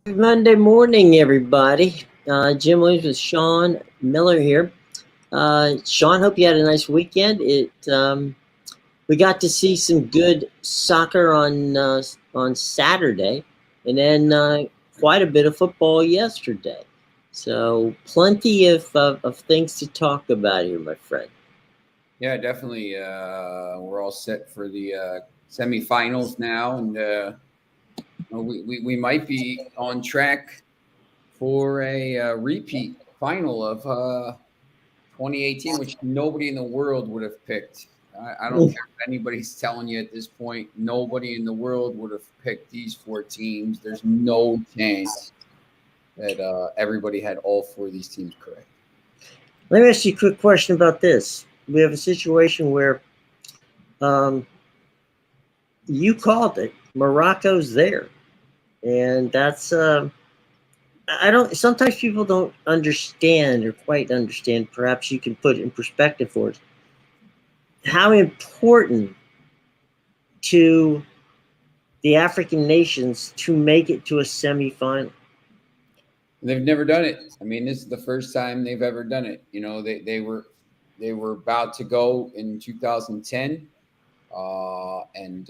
Monday morning, everybody. Jim Williams with Sean Miller here. Sean, hope you had a nice weekend. We got to see some good soccer on Saturday, and then quite a bit of football yesterday. So plenty of things to talk about here, my friend. Yeah, definitely. We're all set for the semifinals now, and we might be on track for a repeat final of 2018, which nobody in the world would have picked. I don't care if anybody's telling you at this point. Nobody in the world would have picked these four teams. There's no chance that everybody had all four of these teams correct. Let me ask you a quick question about this. We have a situation where um, you called it. Morocco's there, and that's I don't. Sometimes people don't understand or quite understand. Perhaps you can put it in perspective for us how important to the African nations to make it to a semifinal. They've never done it. I mean, this is the first time they've ever done it. You know, they were about to go in 2010, and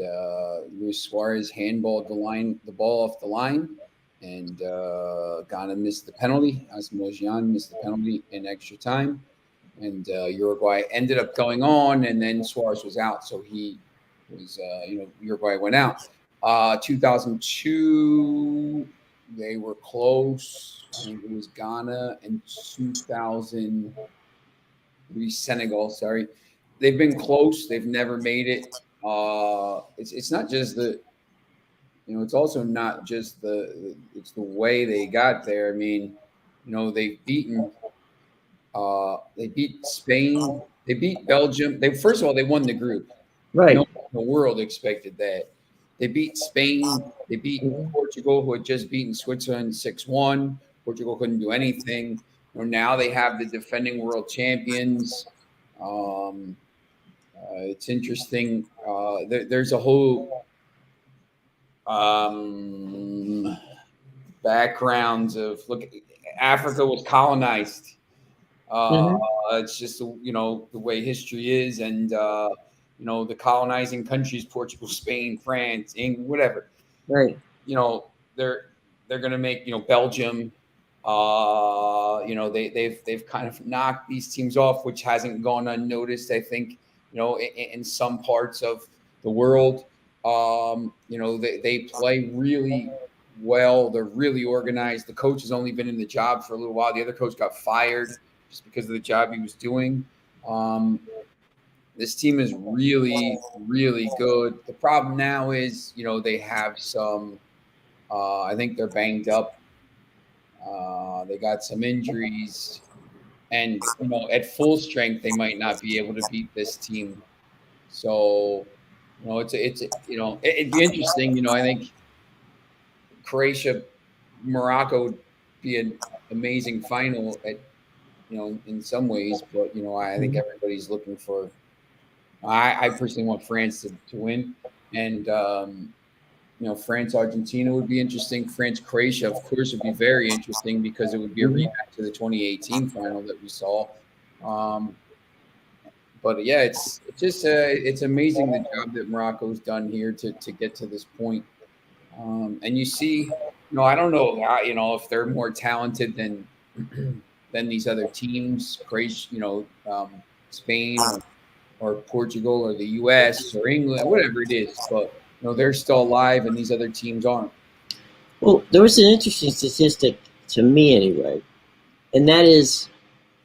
Luis Suarez handballed the ball off the line, and Ghana missed the penalty. Asmojian missed the penalty in extra time, and Uruguay ended up going on, and then Suarez was out, so he was Uruguay went out. 2002, they were close. I think it was Ghana, and 2003 Senegal. Sorry, they've been close. They've never made it. It's not just it's also not just it's the way they got there. I mean, they beat Spain, they beat Belgium. They first of all they won the group. No Right. one in the world expected that. They beat Spain. They beat Mhm. Portugal, who had just beaten Switzerland 6-1. Portugal couldn't do anything. Now they have the defending world champions. Um, it's interesting. There's a whole backgrounds of look. Africa was colonized. Uh, Mhm. it's just the way history is, and the colonizing countries, Portugal, Spain, France, England, whatever. Right. You know, they're going to make Belgium. They've kind of knocked these teams off, which hasn't gone unnoticed. I think in some parts of the world, they play really well. They're really organized. The coach has only been in the job for a little while. The other coach got fired just because of the job he was doing. Um, this team is really, really good. The problem now is, they have some. I think they're banged up. They got some injuries, and at full strength, they might not be able to beat this team. So, it'd be interesting. I think Croatia, Morocco would be an amazing final in some ways, but I think Mhm. everybody's looking for. I personally want France to win, and France Argentina would be interesting. France Croatia, of course, would be very interesting because it would be a Mhm. rematch of the 2018 final that we saw. Um, but yeah, it's just it's amazing the job that Morocco's done here to get to this point. And you see, I don't know, if they're more talented than than these other teams, Croatia, Spain or Portugal or the U.S. or England, whatever it is. But they're still alive, and these other teams aren't. Well, there was an interesting statistic to me, anyway, and that is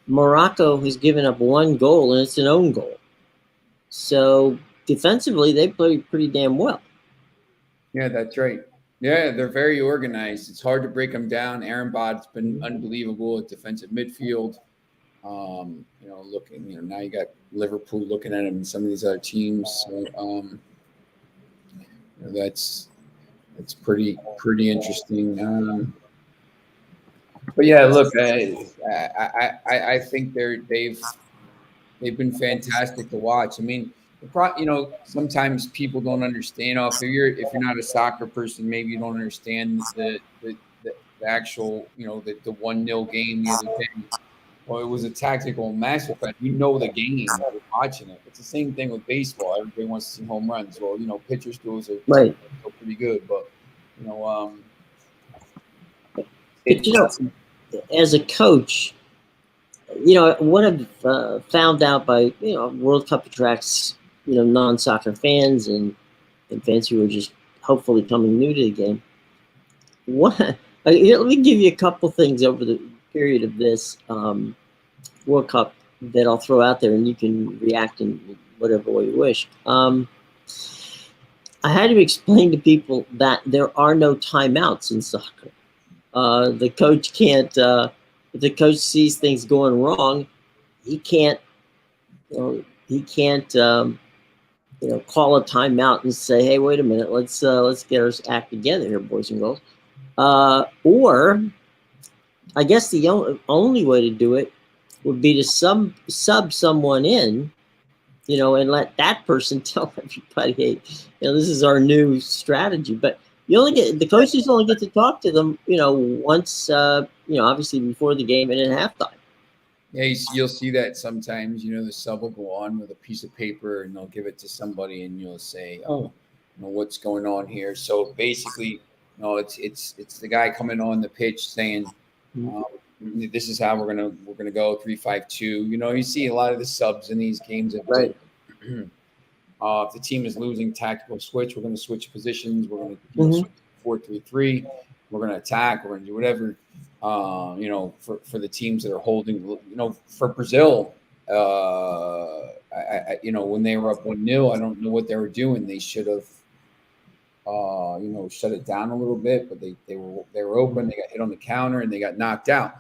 Morocco has given up one goal, and it's an own goal. So defensively, they play pretty damn well. Yeah, that's right. Yeah, they're very organized. It's hard to break them down. Aaron Bod's been unbelievable at defensive midfield. Now you got Liverpool looking at him and some of these other teams. So that's pretty interesting. But yeah, look, I think they've been fantastic to watch. I mean, sometimes people don't understand. If you're not a soccer person, maybe you don't understand actual, the 1-0 game the other day. Well, it was a tactical masterclass. You know the game. You're watching it. It's the same thing with baseball. Everybody wants to see home runs. Well, pitcher skills are Right. pretty good, but But as a coach, what I've found out by World Cup attracts non-soccer fans and fans who are just hopefully coming new to the game. Let me give you a couple things over the period of this World Cup that I'll throw out there, and you can react in whatever way you wish. I had to explain to people that there are no timeouts in soccer. The coach can't. If the coach sees things going wrong, he can't. He can't. Call a timeout and say, "Hey, wait a minute. Let's get our act together here, boys and girls." Or, I guess the only way to do it would be to sub someone in, and let that person tell everybody, "Hey, this is our new strategy." But the coaches only get to talk to them, once, obviously before the game and at halftime. Yeah, you'll see that sometimes. The sub will go on with a piece of paper and they'll give it to somebody, and you'll say, "Oh, what's going on here?" So basically, it's the guy coming on the pitch saying, "This is how we're gonna go 3-5-2." You see a lot of the subs in these games. Right. If the team is losing, tactical switch. We're going to switch positions. We're going to switch 4-3-3. We're going to attack. We're going to do whatever. For the teams that are holding. For Brazil, when they were up 1-0, I don't know what they were doing. They should have, shut it down a little bit. But they were open. They got hit on the counter and they got knocked out.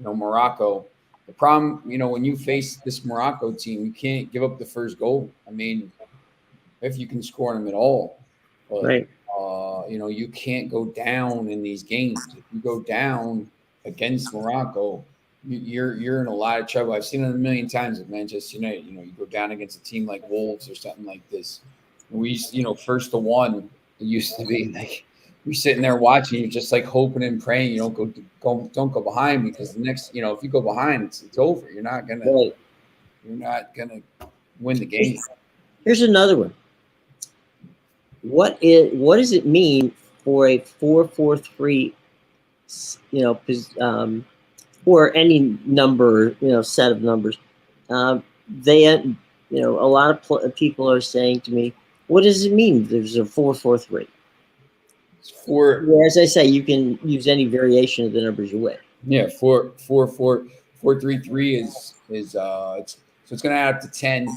Morocco. The problem, when you face this Morocco team, you can't give up the first goal. I mean, if you can score them at all, but, right. You can't go down in these games. If you go down against Morocco, you're in a lot of trouble. I've seen it a million times with Manchester United. You go down against a team like Wolves or something like this. We, 1-1. It used to be like you're sitting there watching, you're just like hoping and praying you don't go behind, because the next, if you go behind, it's over. You're not gonna win the game. Here's another one. What does it mean for a 4-4-3? Or any number, set of numbers. They, a lot of people are saying to me, "What does it mean? There's a 4-4-3." As I say, you can use any variation of the numbers you wish. Yeah, 4-4-3 is so it's going to add up to 10.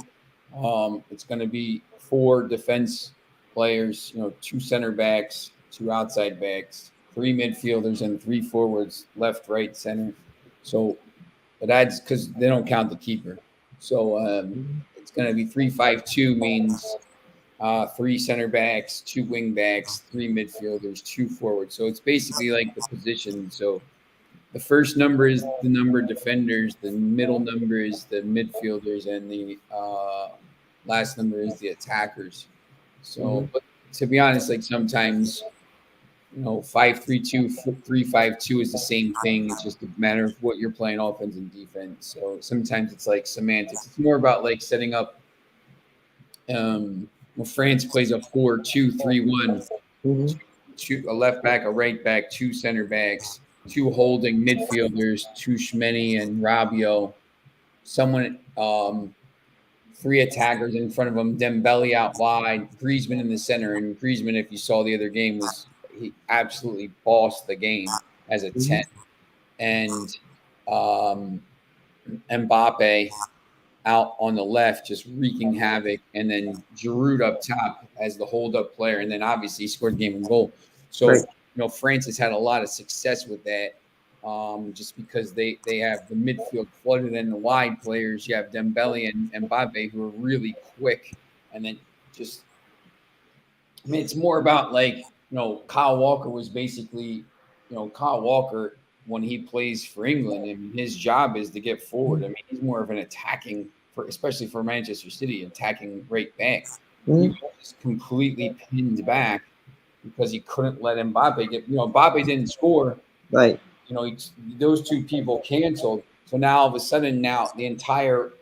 It's going to be 4 defense players, 2 center backs, 2 outside backs, 3 midfielders, and 3 forwards, left, right, center. So it adds, because they don't count the keeper. So it's going to be 3-5-2 means 3 center backs, 2 wing backs, 3 midfielders, 2 forwards. So it's basically like the position. So the first number is the number of defenders, the middle number is the midfielders, and the last number is the attackers. So, but to be honest, like sometimes, 5-3-2, 3-5-2 is the same thing. It's just a matter of what you're playing, offense and defense. So sometimes it's like semantics. It's more about like setting up. France plays a 4-2-3-1, a left back, a right back, 2 center backs, 2 holding midfielders, 2 Shmeni and Rabiot, someone, 3 attackers in front of him, Dembele out wide, Griezmann in the center. And Griezmann, if you saw the other game, he absolutely bossed the game as a 10. And Mbappe out on the left, just wreaking havoc, and then Giroud up top as the hold-up player, and then obviously he scored the game and goal. So, France has had a lot of success with that, just because they have the midfield flooded and the wide players. You have Dembele and Mbappe who are really quick, and then just, it's more about like, Kyle Walker was basically, Kyle Walker, when he plays for England, and his job is to get forward. I mean, he's more of an attacking, especially for Manchester City, attacking right back. He was completely pinned back, because he couldn't let Mbappe get. Mbappe didn't score. Right. Those two people canceled. So now all of a sudden, now the entire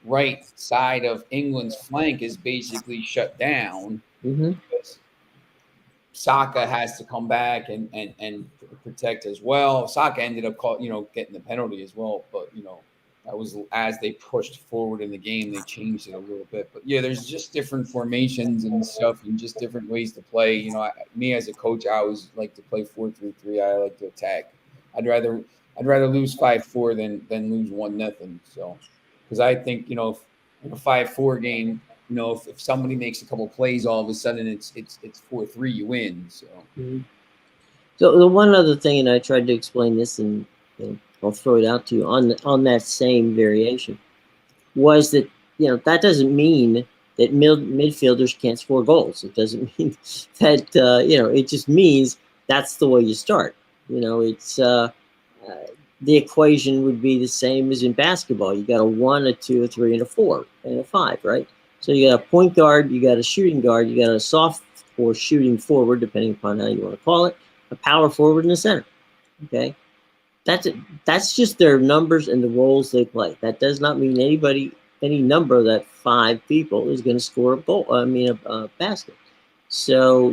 right side of England's flank is basically shut down. Mm-hmm. Saka has to come back and protect as well. Saka ended up getting the penalty as well, but that was as they pushed forward in the game, they changed it a little bit. But yeah, there's just different formations and stuff, and just different ways to play. Me as a coach, I always like to play 4-3-3. I like to attack. I'd rather lose 5-4 than lose 1-0. So, because I think in a 5-4 game, if somebody makes a couple plays, all of a sudden it's 4-3, you win. So. Mm-hmm. So the one other thing, and I tried to explain this, and I'll throw it out to you on that same variation, was that that doesn't mean that midfielders can't score goals. It doesn't mean that it just means that's the way you start. It's the equation would be the same as in basketball. You got a 1, a 2, a 3, and a 4, and a 5, right? So you got a point guard, you got a shooting guard, you got a soft or shooting forward, depending upon how you want to call it, a power forward, and a center. Okay, that's it. That's just their numbers and the roles they play. That does not mean any number of that 5 people is going to score a goal. A basket. So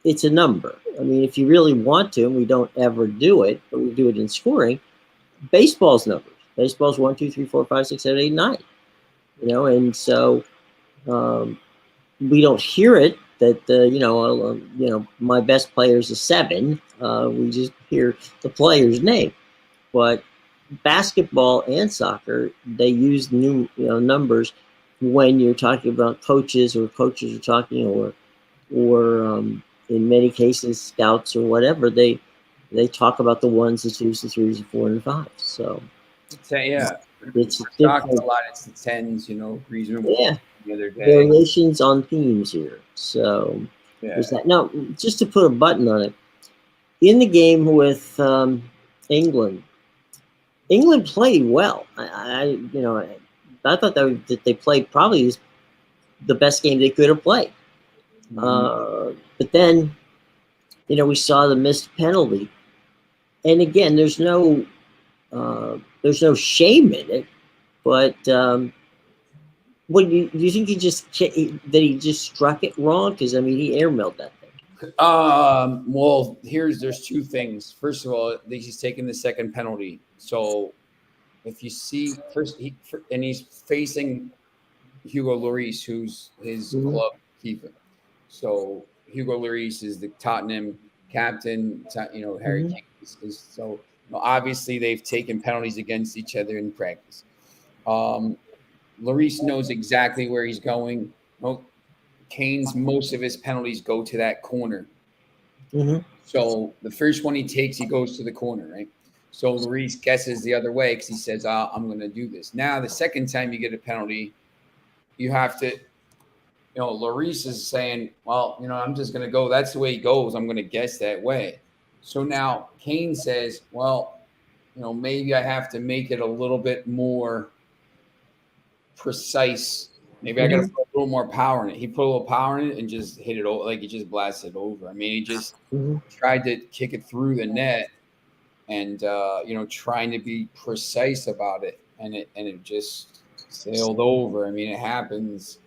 it's a number. If you really want to, and we don't ever do it, but we do it in scoring. Baseball's numbers. Baseball's 1, 2, 3, 4, 5, 6, 7, 8, 9. And so we don't hear it that my best player is a 7. We just hear the player's name. But basketball and soccer, they use new numbers when you're talking about coaches, or coaches are talking, or in many cases scouts or whatever, they talk about the 1s, the 2s, the 3s, the 4, and the 5s. So yeah, it's a lot. It's the 10s, reasonable. Yeah, the other day. Variations on themes here. So there's that. Now, just to put a button on it, in the game with England played well. I thought that they played probably the best game they could have played. Mm-hmm. But then, we saw the missed penalty, and again, there's no shame in it. But what do you think he just struck it wrong? Because he airmailed that thing. Well, there's 2 things. First of all, he's taking the second penalty. So if you see and he's facing Hugo Lloris, who's his mm-hmm. club keeper. So Hugo Lloris is the Tottenham captain. Harry mm-hmm. Kane is so. Obviously, they've taken penalties against each other in practice. Lloris knows exactly where he's going. Kane's most of his penalties go to that corner. Mm-hmm. So the first one he takes, he goes to the corner, right? So Lloris guesses the other way because he says, I'm going to do this. Now, the second time you get a penalty, you have to, Lloris is saying, well, I'm just going to go. That's the way he goes. I'm going to guess that way. So now Kane says, well, maybe I have to make it a little bit more precise. Maybe I got to put a little more power in it. He put a little power in it and just hit it over, like he just blasted it over. He just tried to kick it through the net, and trying to be precise about it, and it just sailed over. It happens,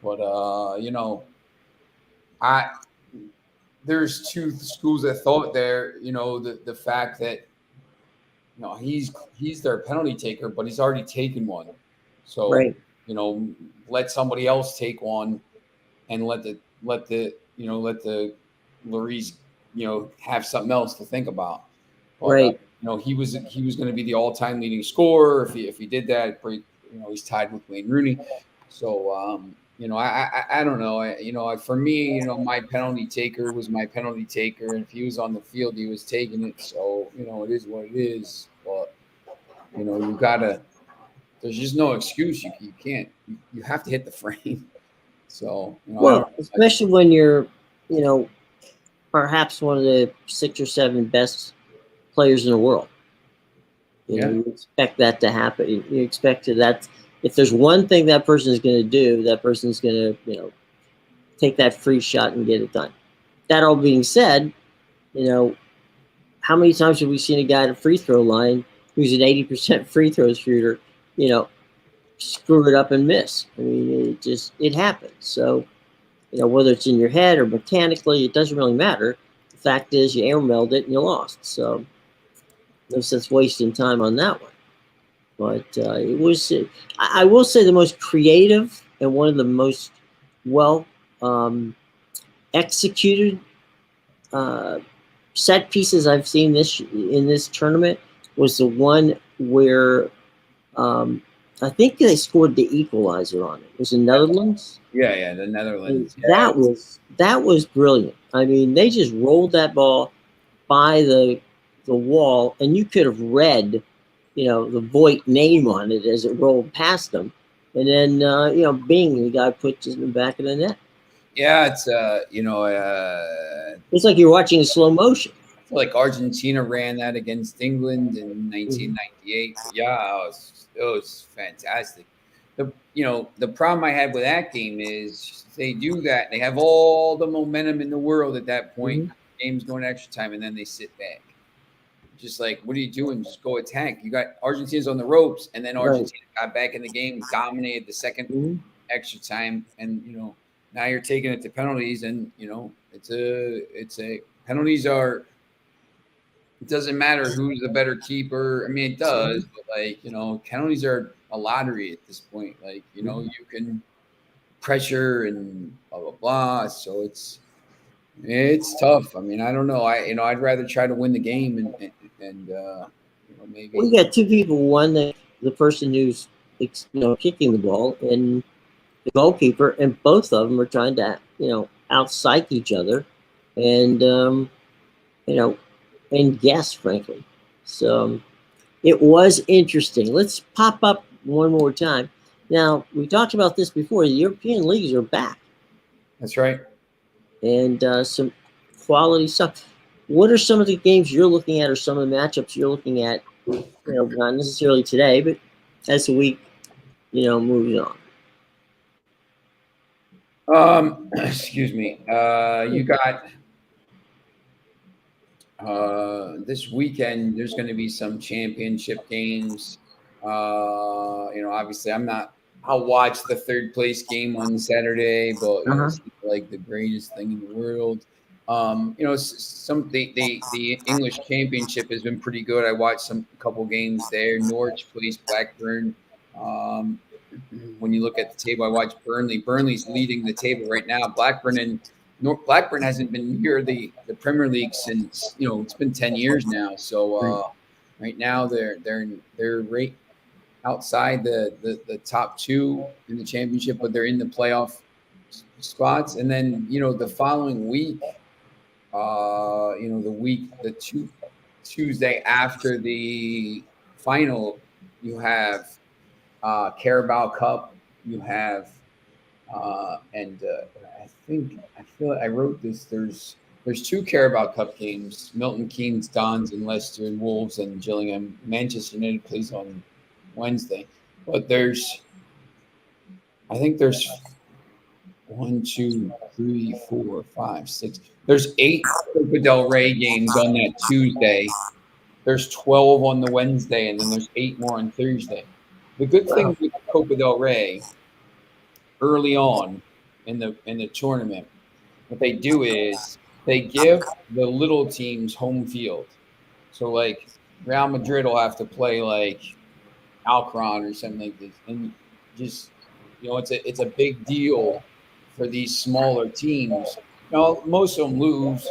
but there's 2 schools of thought there. The fact that he's their penalty taker, but he's already taken one, so right. Let somebody else take one, and let the Lloris have something else to think about. But, right. He was going to be the all-time leading scorer if he did that. He's tied with Wayne Rooney. So I don't know. For me, my penalty taker was my penalty taker, and if he was on the field, he was taking it. So it is what it is. But you gotta. There's just no excuse. You can't. You have to hit the frame. So especially when you're, perhaps one of the 6 or 7 best players in the world. You expect that to happen. You expect that if there's one thing that person is going to do, that person's going to take that free shot and get it done. that all being said, how many times have we seen a guy at a free throw line who's an 80% free throw shooter, screw it up and miss? I mean, it happens. So, whether it's in your head or mechanically, it doesn't really matter. The fact is, you airmailed it and you lost. So, no sense wasting time on that one. But it was, I will say, the most creative and one of the most well executed set pieces I've seen in this tournament was the one where I think they scored the equalizer on it. It was in Netherlands. Yeah, the Netherlands. Yeah. That was brilliant. I mean, they just rolled that ball by the wall, and you could have read, the Voigt name on it as it rolled past them, and then Bing, the guy put it in the back of the net. Yeah, it's it's like you're watching in slow motion. I feel like Argentina ran that against England in 1998. Yeah, it was fantastic. The problem I had with that game is they do that. They have all the momentum in the world at that point. Mm-hmm. Game's going extra time, and then they sit back. Just like, what are you doing? Just go attack. You got Argentina's on the ropes, and then Argentina got back in the game, dominated the second extra time, and now you're taking it to penalties, and it's a penalties are. It doesn't matter who's the better keeper. I mean, it does, but penalties are a lottery at this point. Like, you can pressure and blah blah blah. So it's tough. I mean, I don't know. I'd rather try to win the game and maybe. We got two people. One, the person who's kicking the ball, and the goalkeeper, and both of them are trying to out-psych each other, and and guess, frankly. So it was interesting. Let's pop up one more time. Now, we talked about this before. The European leagues are back. That's right. And some quality stuff. What are some of the games you're looking at, or some of the matchups you're looking at? Not necessarily today, but as the week, moves on. Excuse me. You got this weekend. There's going to be some championship games. Obviously, I'll watch the third place game on Saturday, but it's like the greatest thing in the world. The English Championship has been pretty good. I watched a couple games there. Norwich plays Blackburn. When you look at the table, I watched Burnley. Burnley's leading the table right now. Blackburn hasn't been near the Premier League since it's been 10 years now. So right now they're right outside the top two in the championship, but they're in the playoff spots. And then the following week, Tuesday after the final, you have Carabao Cup. You have I feel like I wrote this. There's two Carabao Cup games: Milton Keynes, Dons, and Leicester, and Wolves and Gillingham. Manchester United plays on Wednesday, but there's 1, 2, 3, 4, 5, 6. There's 8 Copa del Rey games on that Tuesday. There's 12 on the Wednesday, and then there's 8 more on Thursday. The good thing with Copa del Rey, early on in the tournament, what they do is they give the little teams home field. So like Real Madrid will have to play like Alcaron or something like this, and just it's a big deal for these smaller teams. Most of them lose.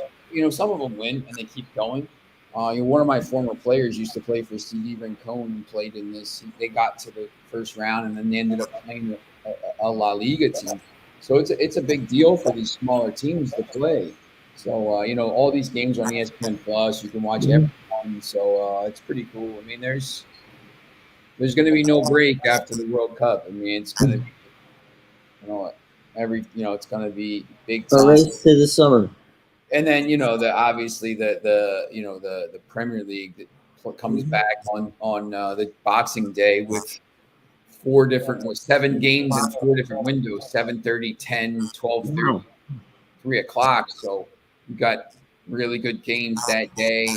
Some of them win and they keep going. One of my former players used to play for CD Rincon and played in this. They got to the first round and then they ended up playing a La Liga team. So it's a big deal for these smaller teams to play. So all these games are on ESPN Plus. You can watch everyone. So it's pretty cool. I mean, there's going to be no break after the World Cup. I mean, it's going to be it's going to be big time. A race to the summer. And then obviously the Premier League that comes back on the Boxing Day with 7 games in 4 different windows: 7:30, 10, 12:30, 3 o'clock. So You got really good games that day.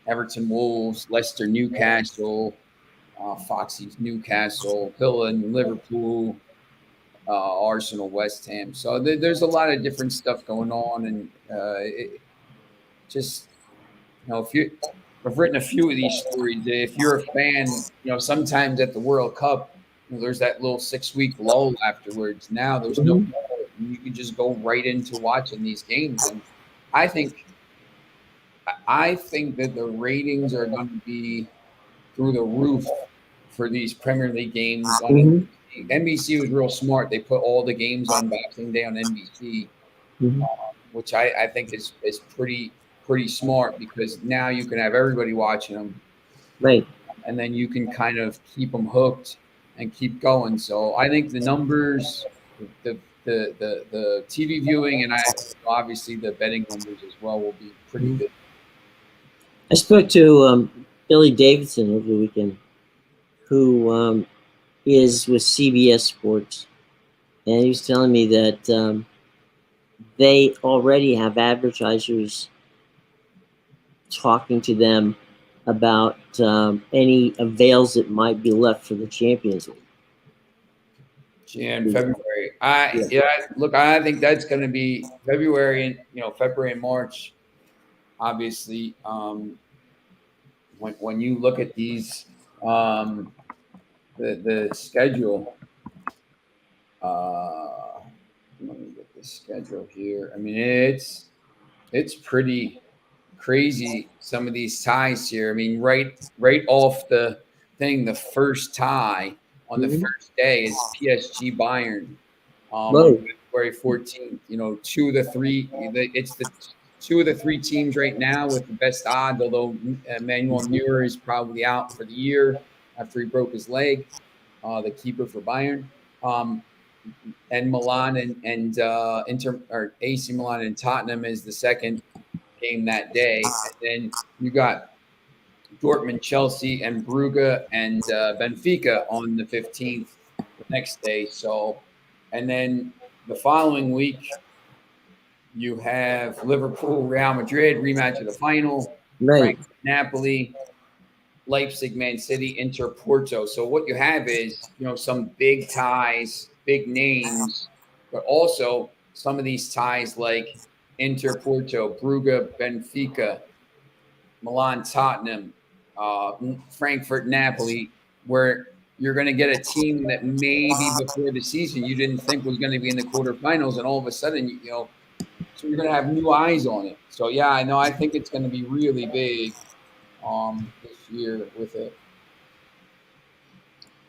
Everton Wolves, Leicester Newcastle, Foxy's Newcastle, Villa and Liverpool, Arsenal West Ham. So there's a lot of different stuff going on, and just I've written a few of these stories. If you're a fan, sometimes at the World Cup, there's that little 6-week lull afterwards. Now there's no Mhm. lull. You can just go right into watching these games, and I think that the ratings are going to be through the roof for these Premier League games on Mhm. NBC. NBC was real smart. They put all the games on Boxing Day on NBC, Mhm. which I think is pretty smart, because now you can have everybody watching them, Right. and then you can kind of keep them hooked and keep going. So I think the numbers, the TV viewing, and obviously the betting numbers as well will be pretty Mhm. good. I spoke to Billy Davidson over the weekend, who is with CBS Sports, and he was telling me that they already have advertisers talking to them about any avails that might be left for the Champions Yeah, in League. February. Yeah. Look, I think that's going to be February, and February and March. Obviously, when you look at these, the schedule. Let me get the schedule here. I mean, it's pretty crazy, some of these ties here. I mean, right off the thing, the first tie on the Mhm. first day is PSG Bayern, on Whoa. February 14th. Two of the three. It's the two of the three teams right now with the best odds. Although Manuel Neuer is probably out for the year after he broke his leg, the keeper for Bayern. And Milan and Inter, or AC Milan and Tottenham is the second game that day. And then you got Dortmund, Chelsea, and Brugge and Benfica on the 15th, the next day. So, and then the following week, you have Liverpool, Real Madrid, rematch of the final, Right. Frankfurt, Napoli, Leipzig, Man City, Inter, Porto. So what you have is, some big ties, big names, but also some of these ties like Inter, Porto, Brugge, Benfica, Milan, Tottenham, Frankfurt, Napoli, where you're going to get a team that maybe before the season you didn't think was going to be in the quarterfinals, and all of a sudden, so you're going to have new eyes on it. So yeah, I know. I think it's going to be really big this year with it.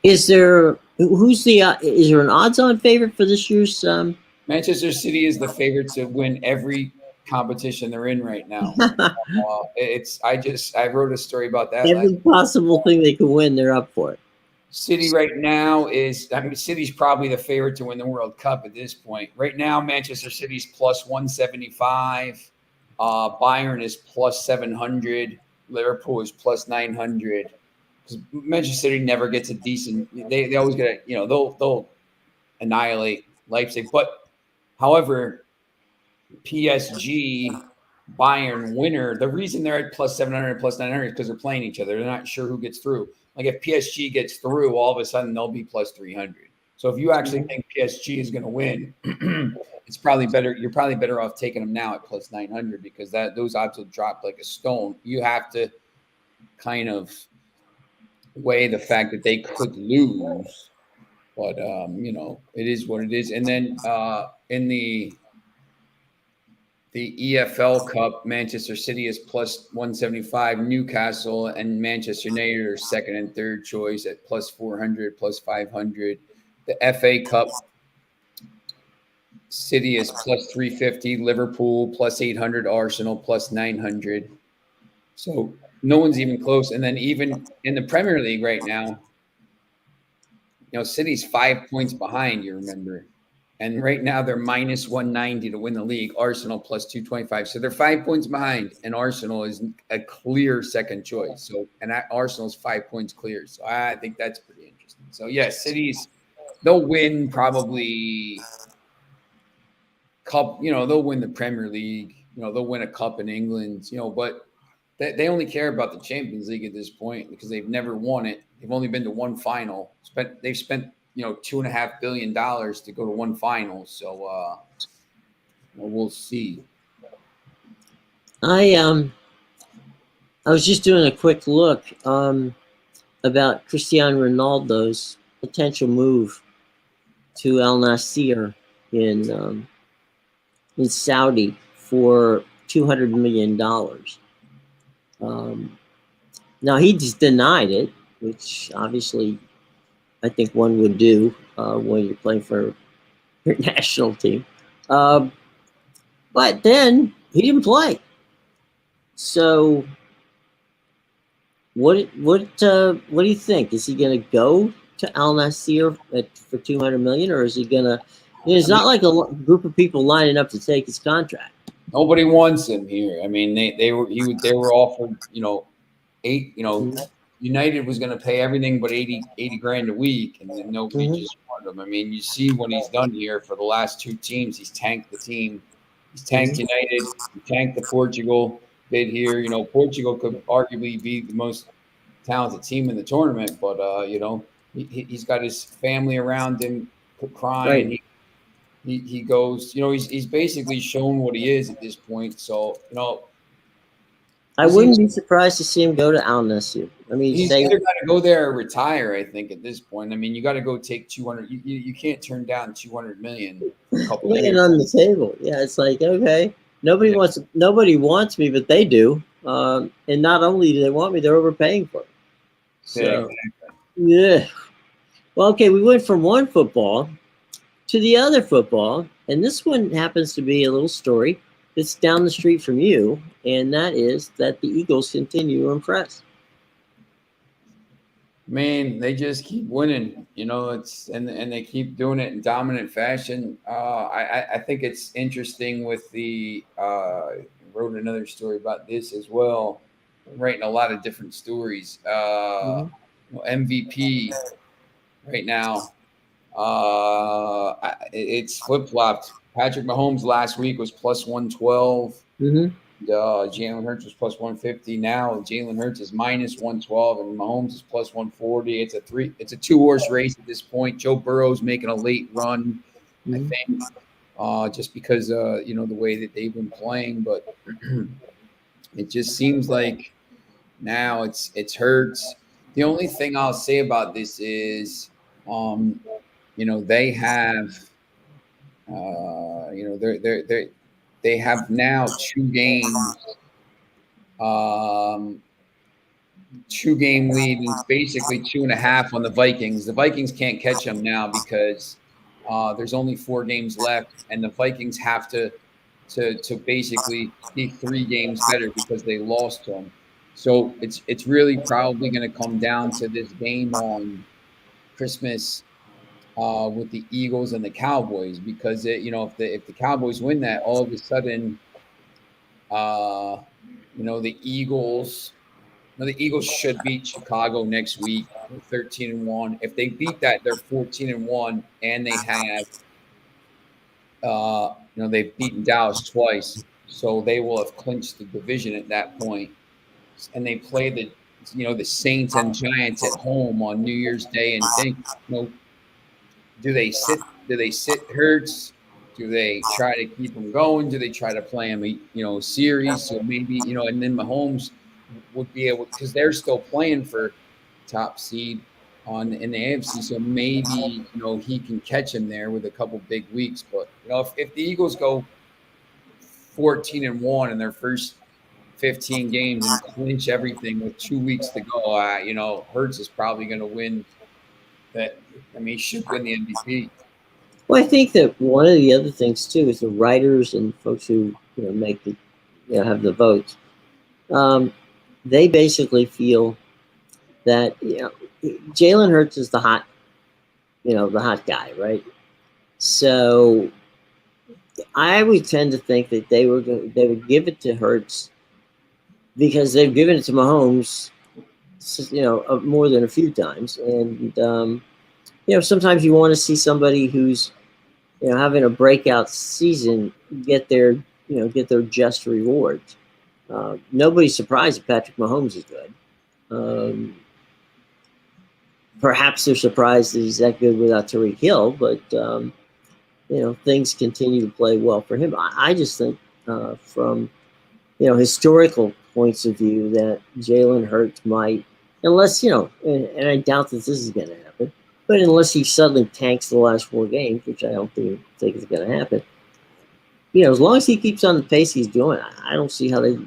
Is there who's the is there an odds-on favorite for this year's? Manchester City is the favorite to win every competition they're in right now. I wrote a story about that last. Every possible thing they could win, they're up for it. City right now is, I mean, City's probably the favorite to win the World Cup at this point. Right now, Manchester City's plus 175. Bayern is plus 700. Liverpool is plus 900. Because Manchester City never gets a decent, they always get a, they'll annihilate Leipzig. But however, PSG Bayern winner, the reason they're at plus 700, plus 900 is because they're playing each other. They're not sure who gets through. Like if PSG gets through, all of a sudden they'll be plus 300. So if you actually think PSG is going to win, it's probably better. You're probably better off taking them now at plus 900, because those odds will drop like a stone. You have to kind of weigh the fact that they could lose, but it is what it is. And then in the EFL Cup, Manchester City is plus 175. Newcastle and Manchester United are second and third choice at plus 400, plus 500. The FA Cup, City is plus 350. Liverpool plus 800. Arsenal plus 900. So no one's even close. And then even in the Premier League right now, City's 5 points behind, you remember. And right now they're minus 190 to win the league. Arsenal plus 225. So they're 5 points behind, and Arsenal is a clear second choice. So, and Arsenal's 5 points clear. So I think that's pretty interesting. So yeah, they'll win probably cup, they'll win the Premier League, they'll win a cup in England, but they only care about the Champions League at this point because they've never won it. They've only been to one final. They've spent $2.5 billion to go to one final. So we'll see. I was just doing a quick look about Cristiano Ronaldo's potential move to Al Nassr in Saudi for $200 million. Now he just denied it, which obviously I think one would do when you're playing for your national team. But then he didn't play. So what do you think? Is he going to go to Al Nassr for $200 million, or is he going to? It's not like a group of people lining up to take his contract. Nobody wants him here. I mean, they were offered, United was going to pay everything but 80 grand a week, and then nobody just wanted him. I mean, you see what he's done here for the last two teams. He's tanked the team. He's tanked United. He tanked the Portugal bid here. Portugal could arguably be the most talented team in the tournament, but he's got his family around him crying. Right. He goes, he's basically shown what he is at this point. So, I wouldn't be surprised to see him go to Al Nassr. I mean, he's either got to go there or retire. I think at this point. I mean, you got to go take 200. You can't turn down 200 million. Laying on the table. Yeah, it's like, okay, nobody wants me, but they do. And not only do they want me, they're overpaying for it. So, yeah. Well, okay, we went from one football to the other football, and this one happens to be a little story that's down the street from you, and that is that the Eagles continue to impress. Man, they just keep winning, and they keep doing it in dominant fashion. I think it's interesting with the wrote another story about this as well. I'm writing a lot of different stories. MVP right now. It's flip-flopped. Patrick Mahomes last week was plus 112. Jalen Hurts was plus 150. Now Jalen Hurts is minus 112 and Mahomes is plus 140. It's a two-horse race at this point. Joe Burrow's making a late run, I think, just because the way that they've been playing. But it just seems like now it's Hurts. The only thing I'll say about this is, they have, they have now two game lead, and basically 2.5 on the Vikings. The Vikings can't catch them now because there's only 4 games left, and the Vikings have to basically be 3 games better because they lost to them. So it's really probably going to come down to this game on Christmas with the Eagles and the Cowboys, because if the Cowboys win that, all of a sudden, the Eagles should beat Chicago next week. They're 13-1. If they beat that, they're 14-1, and they have they've beaten Dallas twice, so they will have clinched the division at that point. And they play the Saints and Giants at home on New Year's Day, and think, do they sit Hurts? Do they try to keep him going? Do they try to play him a series? So maybe and then Mahomes would be able, because they're still playing for top seed in the AFC. So maybe he can catch him there with a couple big weeks. But if the Eagles go 14-1 in their first 15 games and clinch everything with 2 weeks to go, Hurts is probably going to win that. I mean, he should win the MVP. Well, I think that one of the other things too is the writers and folks who make the have the votes. They basically feel that Jalen Hurts is the hot guy, right? So I would tend to think that they would give it to Hurts because they've given it to Mahomes, more than a few times, and sometimes you want to see somebody who's having a breakout season, get their just rewards. Nobody's surprised that Patrick Mahomes is good. Um, Perhaps they're surprised that he's that good without Tariq Hill, but things continue to play well for him. I just think from historical points of view that Jalen Hurts might, unless and I doubt that this is going to happen, but unless he suddenly tanks the last 4 games, which I don't think is going to happen. As long as he keeps on the pace he's doing, I don't see how he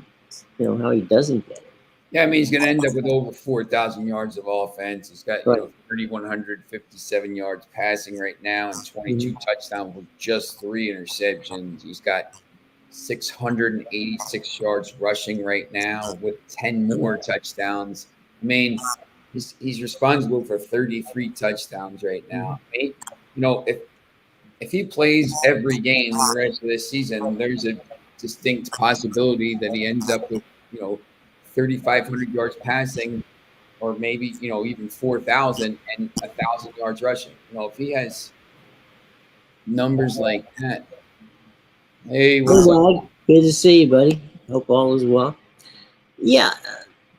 doesn't get it. Yeah, I mean, he's going to end up with over 4,000 yards of offense. He's got Right. 3,157 yards passing right now and 22 touchdowns with just 3 interceptions. He's got 686 yards rushing right now with 10 more touchdowns. I mean, he's responsible for 33 touchdowns right now. I mean, if he plays every game the rest of this season, there's a distinct possibility that he ends up with 3,500 yards passing, or maybe even 4,000 and 1,000 yards rushing. If he has numbers like that, hey, what's up? Good to see you, buddy. Hope all is well. Yeah,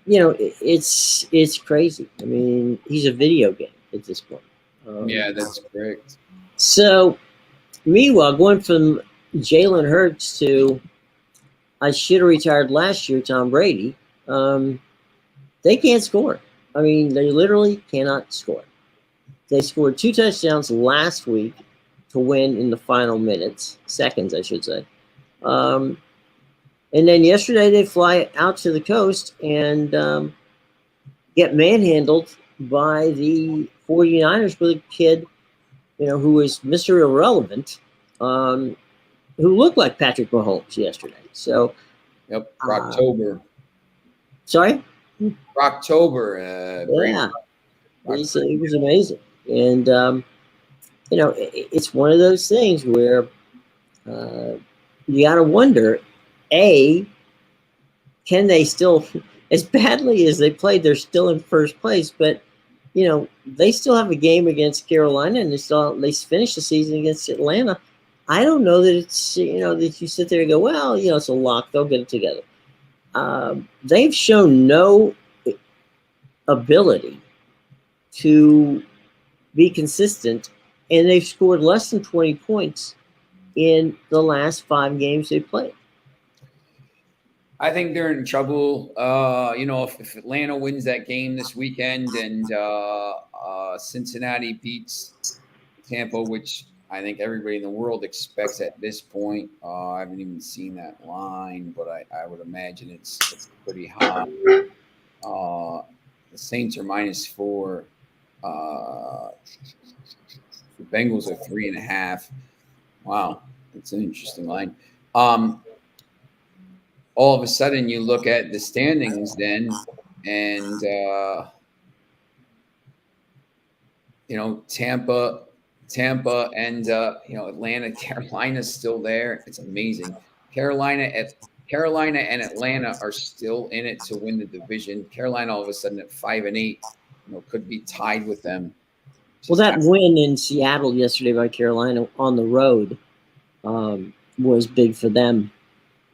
it's crazy. I mean, he's a video game at this point. Yeah, that's correct. So, meanwhile, going from Jalen Hurts to I should have retired last year, Tom Brady. They can't score. I mean, they literally cannot score. They scored 2 touchdowns last week to win in the final seconds, I should say. And then yesterday they fly out to the coast and get manhandled by the 49ers with a kid, who was Mr. Irrelevant, who looked like Patrick Mahomes yesterday. So, yep, October. Sorry? October. Yeah. It was amazing. And, it's one of those things where you got to wonder, can they still, as badly as they played, they're still in first place, but, they still have a game against Carolina and they finished the season against Atlanta. I don't know that it's, that you sit there and go, well, it's a lock. They'll get it together. They've shown no ability to be consistent, and they've scored less than 20 points in the last 5 games they played. I think they're in trouble. If Atlanta wins that game this weekend and Cincinnati beats Tampa, which I think everybody in the world expects at this point. I haven't even seen that line, but I would imagine it's pretty high. The Saints are -4. The Bengals are 3.5. Wow, that's an interesting line. All of a sudden, you look at the standings then, and Tampa and Atlanta, Carolina's still there. It's amazing. Carolina and Atlanta are still in it to win the division. Carolina all of a sudden at 5-8, could be tied with them. Well, that win in Seattle yesterday by Carolina on the road was big for them,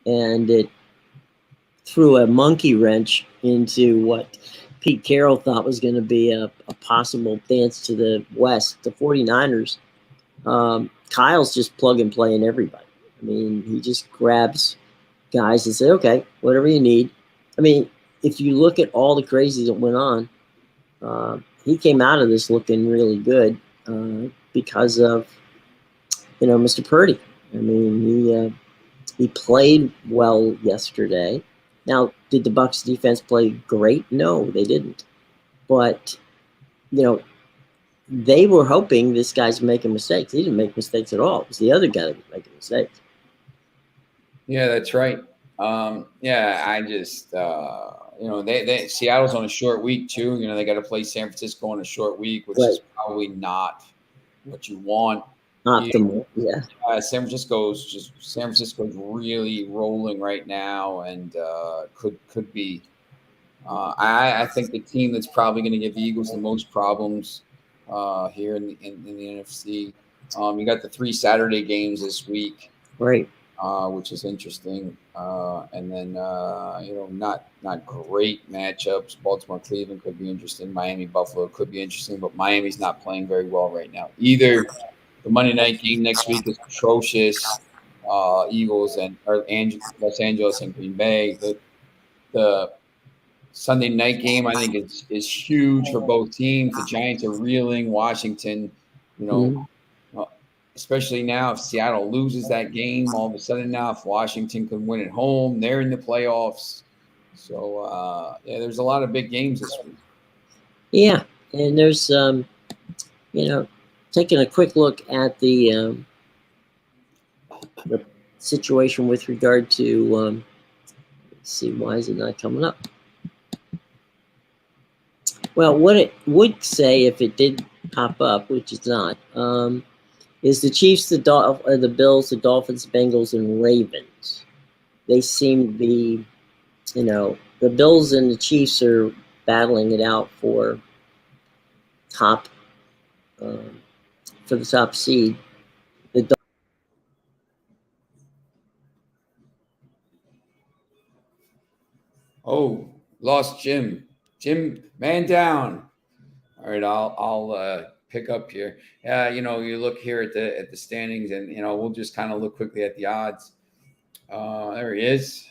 and it threw a monkey wrench into what Pete Carroll thought was going to be a possible dance to the West. The 49ers, Kyle's just plug and play in everybody. I mean, he just grabs guys and say, okay, whatever you need. I mean, if you look at all the crazy that went on, he came out of this looking really good because of, Mr. Purdy. I mean, he played well yesterday. Now, did the Bucs defense play great? No, they didn't. But, they were hoping this guy's making mistakes. He didn't make mistakes at all. It was the other guy that was making mistakes. Yeah, that's right. I just, Seattle's on a short week too. They got to play San Francisco on a short week, which is probably not what you want. Optimal, yeah. San Francisco's really rolling right now, and could be. I think the team that's probably going to give the Eagles the most problems here in the NFC You got the 3 Saturday games this week, Right. which is interesting. And then not great matchups. Baltimore, Cleveland could be interesting. Miami, Buffalo could be interesting, but Miami's not playing very well right now either. The Monday night game next week is atrocious. Eagles and Los Angeles and Green Bay. The Sunday night game, I think, is huge for both teams. The Giants are reeling. Washington, especially now, if Seattle loses that game, all of a sudden now, if Washington can win at home, they're in the playoffs. So, there's a lot of big games this week. Yeah, and there's, taking a quick look at the situation with regard to, let's see, why is it not coming up? Well, what it would say if it did pop up, which it's not, is the Chiefs, the Bills, the Dolphins, Bengals, and Ravens. They seem to be, the Bills and the Chiefs are battling it out for the top seed. Oh, lost Jim. Jim, man down. All right, I'll pick up here. You look here at the standings, and we'll just kind of look quickly at the odds. There he is.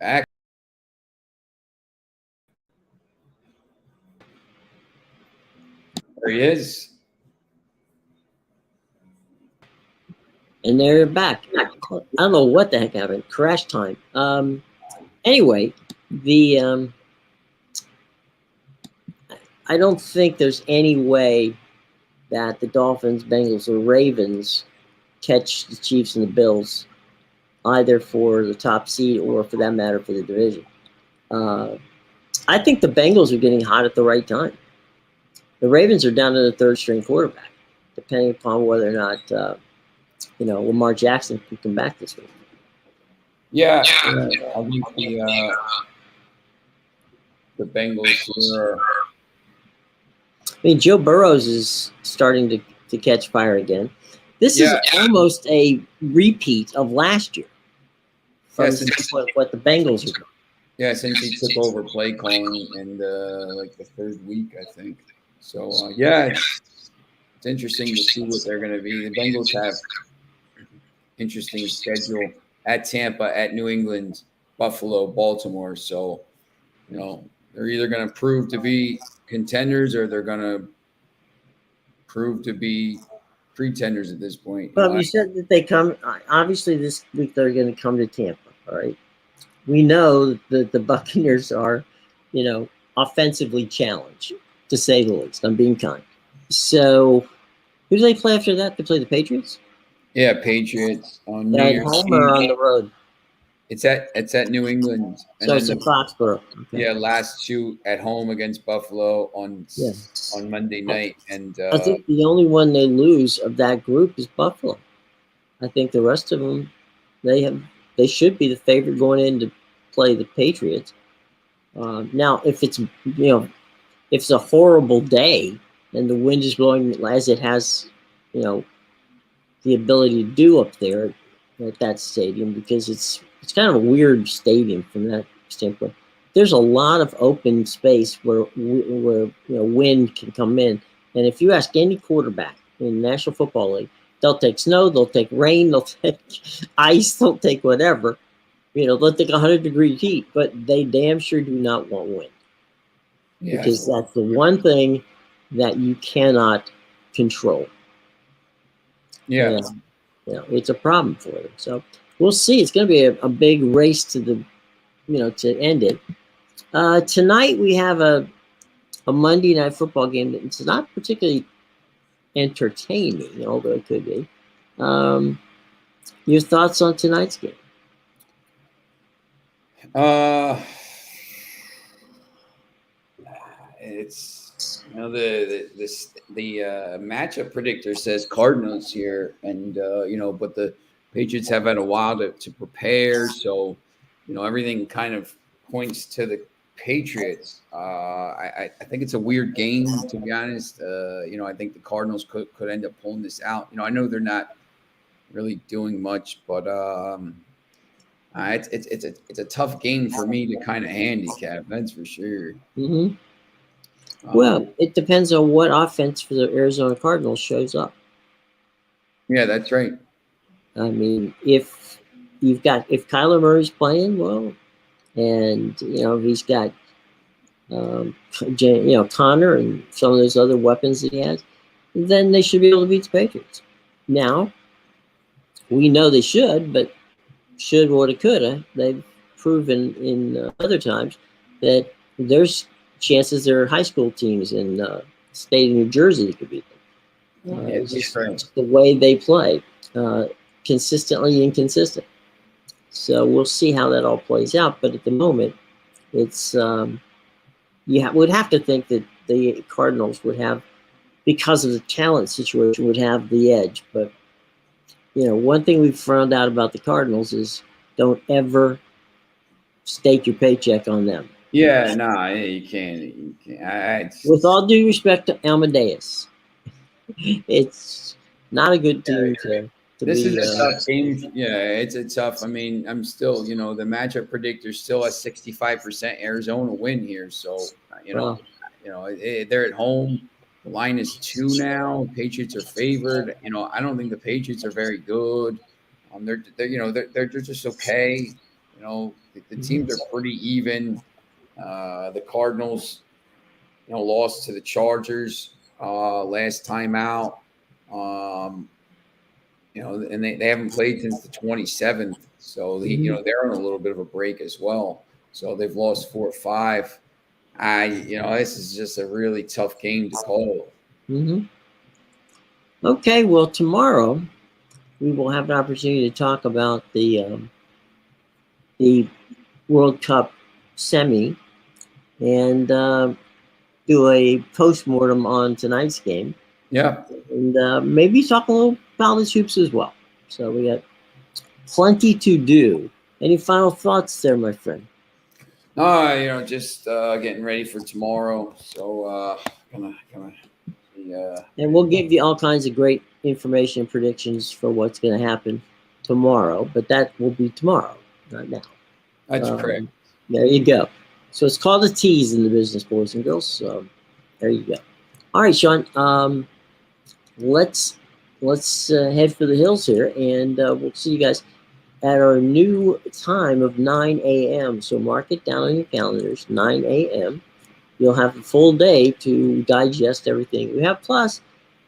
Back. There he is. And they're back. I don't know what the heck happened. Crash time. Anyway, I don't think there's any way that the Dolphins, Bengals, or Ravens catch the Chiefs and the Bills, either for the top seed or, for that matter, for the division. I think the Bengals are getting hot at the right time. The Ravens are down to the third-string quarterback, depending upon whether or not Lamar Jackson can come back this week. Yeah, I think the Bengals are. I mean, Joe Burrows is starting to catch fire again. This is almost a repeat of last year from what the Bengals are doing. Yeah, since he took over play calling in the third week, I think. So, it's interesting to see what they're going to be. The Bengals have interesting schedule at Tampa, at New England, Buffalo, Baltimore. So, they're either going to prove to be contenders or they're going to prove to be pretenders at this point. Well, you said that they come. Obviously, this week they're going to come to Tampa. All right. We know that the Buccaneers are, offensively challenged, to say the least. I'm being kind. So, who do they play after that? They play the Patriots? Yeah, Patriots on New At Year's home or on the road? It's at New England. And so it's in Foxborough. Okay. Yeah, last 2 at home against Buffalo on Monday night. And I think the only one they lose of that group is Buffalo. I think the rest of them, they should be the favorite going in to play the Patriots. Now, if it's a horrible day and the wind is blowing as it has, the ability to do up there at that stadium, because it's kind of a weird stadium from that standpoint. There's a lot of open space where wind can come in, and if you ask any quarterback in the National Football League, they'll take snow, they'll take rain, they'll take ice, they'll take whatever. They'll take 100-degree heat, but they damn sure do not want wind. Yeah, because that's the one thing that you cannot control. Yeah. It's a problem for them. So we'll see. It's going to be a big race to to end it. Tonight we have a Monday Night Football game that's not particularly entertaining, although it could be. Your thoughts on tonight's game? It's the matchup predictor says Cardinals here, and but the Patriots have had a while to prepare, so everything kind of points to Patriots. I think it's a weird game, to be honest. I think the Cardinals could end up pulling this out. I know they're not really doing much, but it's a tough game for me to kind of handicap. That's for sure. Mm-hmm. Well, it depends on what offense for the Arizona Cardinals shows up. Yeah, that's right. I mean, if Kyler Murray's playing well, and he's got Connor and some of those other weapons that he has, then they should be able to beat the Patriots. Now, we know they should, but should, woulda, coulda. They've proven in other times that there's chances there are high school teams in the state of New Jersey that could beat them. Just the way they play, consistently inconsistent. So we'll see how that all plays out. But at the moment, it's would have to think that the Cardinals would have, because of the talent situation, would have the edge. But one thing we've found out about the Cardinals is don't ever stake your paycheck on them. Yeah, no, you can't. With all due respect to Amadeus, it's not a good team to this be. This is a tough game. Yeah, it's a tough. I mean, I'm still, the matchup predictor's still at 65% Arizona win here. So, they're at home. The line is 2 now. Patriots are favored. I don't think the Patriots are very good. They're just okay. The teams are pretty even. The Cardinals, lost to the Chargers last time out. And they haven't played since the 27th. So they're on a little bit of a break as well. So they've lost 4 or 5. This is just a really tough game to call. Mm-hmm. Okay, well, tomorrow we will have an opportunity to talk about the World Cup semi and do a postmortem on tonight's game. Yeah. And maybe talk a little college hoops as well. So we got plenty to do. Any final thoughts there, my friend? Just getting ready for tomorrow. So gonna and we'll give you all kinds of great information and predictions for what's going to happen tomorrow. But that will be tomorrow, not now. That's correct. There you go. So it's called a tease in the business, boys and girls. So there you go. All right, Sean. Let's head for the hills here, and we'll see you guys at our new time of 9 a.m. So mark it down on your calendars, 9 a.m. You'll have a full day to digest everything we have. Plus,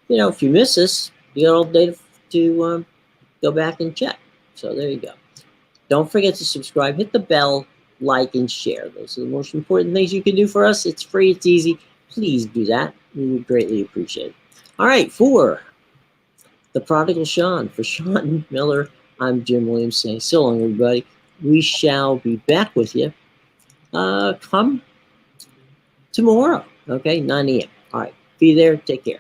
if you miss us, you got all day to go back and check. So there you go. Don't forget to subscribe, hit the bell, like, and share. Those are the most important things you can do for us. It's free, it's easy. Please do that. We would greatly appreciate it. All right, for the prodigal Sean, for Sean Miller, I'm Jim Williams saying so long, everybody. We shall be back with you come tomorrow, okay, 9 a.m. All right, be there. Take care.